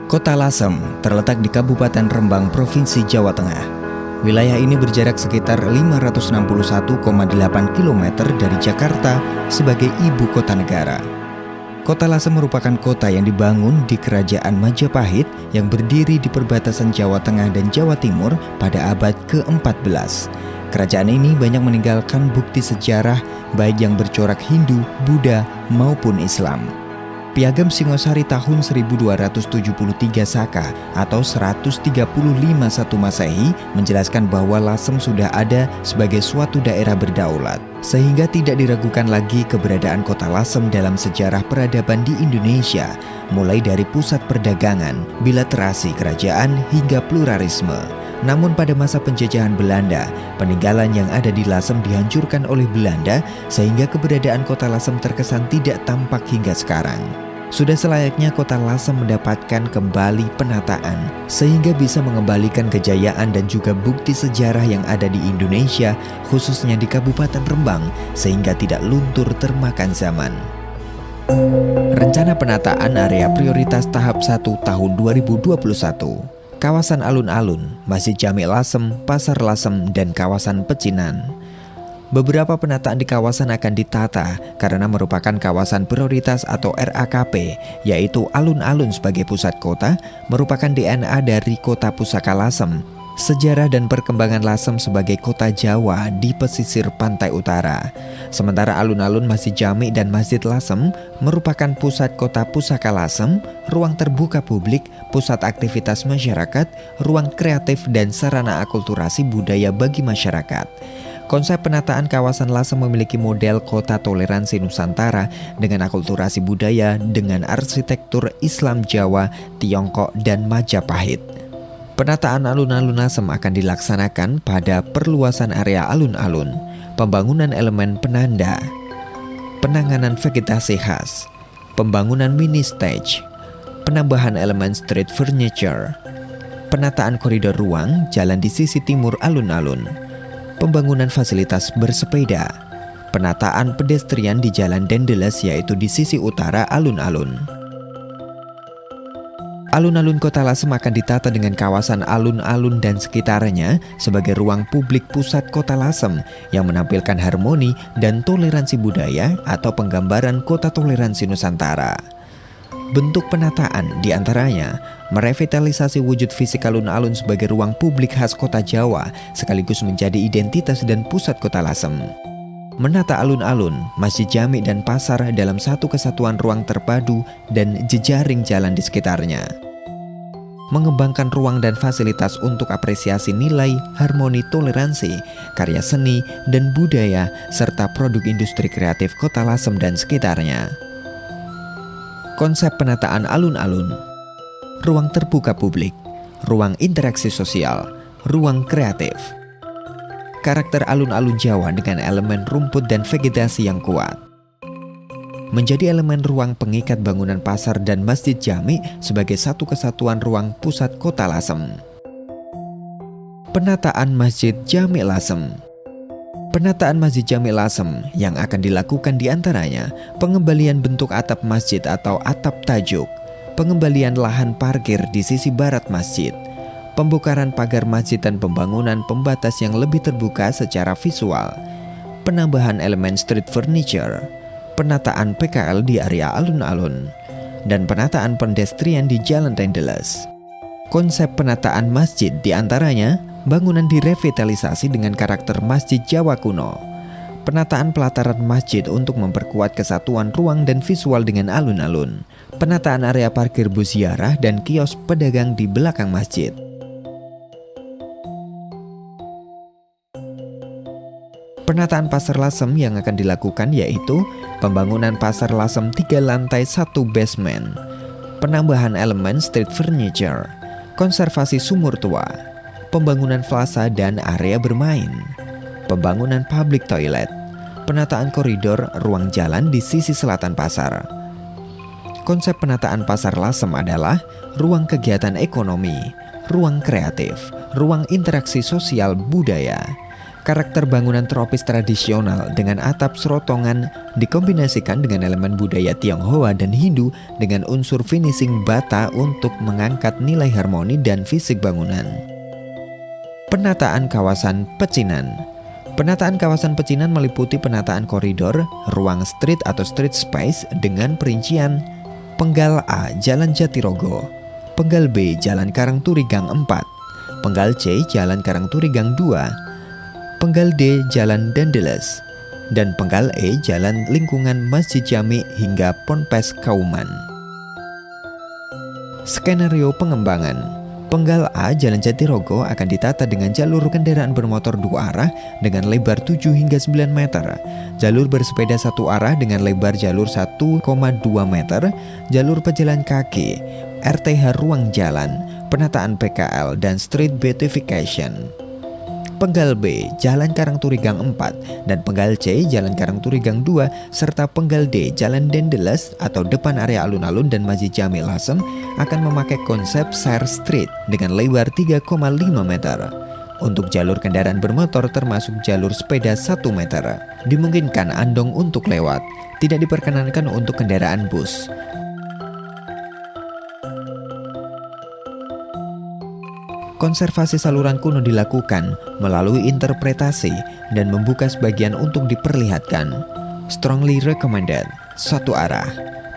Kota Lasem terletak di Kabupaten Rembang, Provinsi Jawa Tengah. Wilayah ini berjarak sekitar 561,8 km dari Jakarta sebagai ibu kota negara. Kota Lasem merupakan kota yang dibangun di Kerajaan Majapahit yang berdiri di perbatasan Jawa Tengah dan Jawa Timur pada abad ke-14. Kerajaan ini banyak meninggalkan bukti sejarah baik yang bercorak Hindu, Buddha maupun Islam. Piagam Singosari tahun 1273 Saka atau 135 1 Masehi menjelaskan bahwa Lasem sudah ada sebagai suatu daerah berdaulat, sehingga tidak diragukan lagi keberadaan kota Lasem dalam sejarah peradaban di Indonesia, mulai dari pusat perdagangan, bilaterasi kerajaan hingga pluralisme. Namun pada masa penjajahan Belanda, peninggalan yang ada di Lasem dihancurkan oleh Belanda sehingga keberadaan kota Lasem terkesan tidak tampak hingga sekarang. Sudah selayaknya kota Lasem mendapatkan kembali penataan sehingga bisa mengembalikan kejayaan dan juga bukti sejarah yang ada di Indonesia, khususnya di Kabupaten Rembang, sehingga tidak luntur termakan zaman. Rencana penataan area prioritas tahap 1 tahun 2021. Kawasan alun-alun, Masjid Jami Lasem, Pasar Lasem, dan kawasan Pecinan. Beberapa penataan di kawasan akan ditata karena merupakan kawasan prioritas atau RAKP, yaitu alun-alun sebagai pusat kota, merupakan DNA dari kota pusaka Lasem, sejarah dan perkembangan Lasem sebagai kota Jawa di pesisir pantai utara. Sementara alun-alun Masjid Jami dan Masjid Lasem merupakan pusat kota pusaka Lasem, ruang terbuka publik, pusat aktivitas masyarakat, ruang kreatif dan sarana akulturasi budaya bagi masyarakat. Konsep penataan kawasan Lasem memiliki model kota toleransi Nusantara dengan akulturasi budaya dengan arsitektur Islam Jawa, Tiongkok, dan Majapahit. Penataan alun-alun Lasem akan dilaksanakan pada perluasan area alun-alun, pembangunan elemen penanda, penanganan vegetasi khas, pembangunan mini stage, penambahan elemen street furniture, penataan koridor ruang jalan di sisi timur alun-alun, pembangunan fasilitas bersepeda, penataan pedestrian di Jalan Dendeles yaitu di sisi utara alun-alun. Alun-alun Kota Lasem akan ditata dengan kawasan alun-alun dan sekitarnya sebagai ruang publik pusat Kota Lasem yang menampilkan harmoni dan toleransi budaya atau penggambaran kota toleransi Nusantara. Bentuk penataan diantaranya merevitalisasi wujud fisik alun-alun sebagai ruang publik khas kota Jawa sekaligus menjadi identitas dan pusat kota Lasem. Menata alun-alun, Masjid Jami dan pasar dalam satu kesatuan ruang terpadu dan jejaring jalan di sekitarnya. Mengembangkan ruang dan fasilitas untuk apresiasi nilai, harmoni, toleransi, karya seni dan budaya serta produk industri kreatif kota Lasem dan sekitarnya. Konsep penataan alun-alun, ruang terbuka publik, ruang interaksi sosial, ruang kreatif. Karakter alun-alun Jawa dengan elemen rumput dan vegetasi yang kuat. Menjadi elemen ruang pengikat bangunan pasar dan Masjid Jami sebagai satu kesatuan ruang pusat kota Lasem. Penataan Masjid Jami Lasem. Penataan Masjid Jami Lasem yang akan dilakukan diantaranya pengembalian bentuk atap masjid atau atap tajuk, pengembalian lahan parkir di sisi barat masjid, pembukaran pagar masjid dan pembangunan pembatas yang lebih terbuka secara visual, penambahan elemen street furniture, penataan PKL di area alun-alun, dan penataan pedestrian di Jalan Dendeles. Konsep penataan masjid diantaranya bangunan direvitalisasi dengan karakter masjid Jawa kuno, penataan pelataran masjid untuk memperkuat kesatuan ruang dan visual dengan alun-alun, penataan area parkir bus ziarah dan kios pedagang di belakang masjid. Penataan Pasar Lasem yang akan dilakukan yaitu pembangunan Pasar Lasem 3 lantai 1 basement, penambahan elemen street furniture, konservasi sumur tua, pembangunan plaza dan area bermain, pembangunan public toilet, penataan koridor ruang jalan di sisi selatan pasar. Konsep penataan Pasar Lasem adalah ruang kegiatan ekonomi, ruang kreatif, ruang interaksi sosial budaya. Karakter bangunan tropis tradisional dengan atap serotongan dikombinasikan dengan elemen budaya Tionghoa dan Hindu dengan unsur finishing bata untuk mengangkat nilai harmoni dan fisik bangunan. Penataan kawasan pecinan. Penataan kawasan pecinan meliputi penataan koridor, ruang street atau street space dengan perincian Penggal A Jalan Jatirogo, Penggal B Jalan Karangturi Gang 4, Penggal C Jalan Karangturi Gang 2, Penggal D Jalan Dandeles, dan Penggal E Jalan Lingkungan Masjid Jami hingga Ponpes Kauman. Skenario pengembangan. Penggal A Jalan Jatirogo akan ditata dengan jalur kendaraan bermotor 2 arah dengan lebar 7 hingga 9 meter, jalur bersepeda 1 arah dengan lebar jalur 1,2 meter, jalur pejalan kaki, RTH ruang jalan, penataan PKL, dan street beautification. Penggal B Jalan Karangturi Gang 4 dan Penggal C Jalan Karangturi Gang 2 serta Penggal D Jalan Dandeles atau depan area alun-alun dan Masjid Jami Lasem akan memakai konsep share street dengan lebar 3,5 meter. Untuk jalur kendaraan bermotor termasuk jalur sepeda 1 meter. Dimungkinkan andong untuk lewat, tidak diperkenankan untuk kendaraan bus. Konservasi saluran kuno dilakukan melalui interpretasi dan membuka sebagian untuk diperlihatkan. Strongly recommended. 1 arah.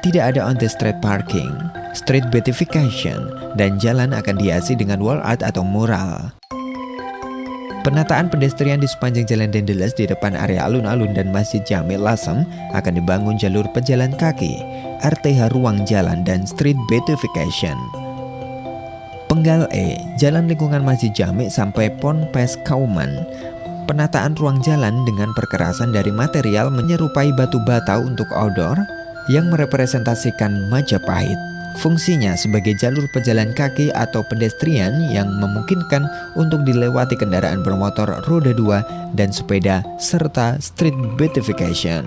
Tidak ada on the street parking. Street beautification dan jalan akan dihiasi dengan wall art atau mural. Penataan pedestrian di sepanjang Jalan Dandeles di depan area alun-alun dan Masjid Jami Lasem akan dibangun jalur pejalan kaki, RTH ruang jalan dan street beautification. Penggal E, Jalan Lingkungan Masjid Jami sampai Ponpes Kauman. Penataan ruang jalan dengan perkerasan dari material menyerupai batu bata untuk outdoor yang merepresentasikan Majapahit. Fungsinya sebagai jalur pejalan kaki atau pedestrian yang memungkinkan untuk dilewati kendaraan bermotor roda 2 dan sepeda serta street beautification.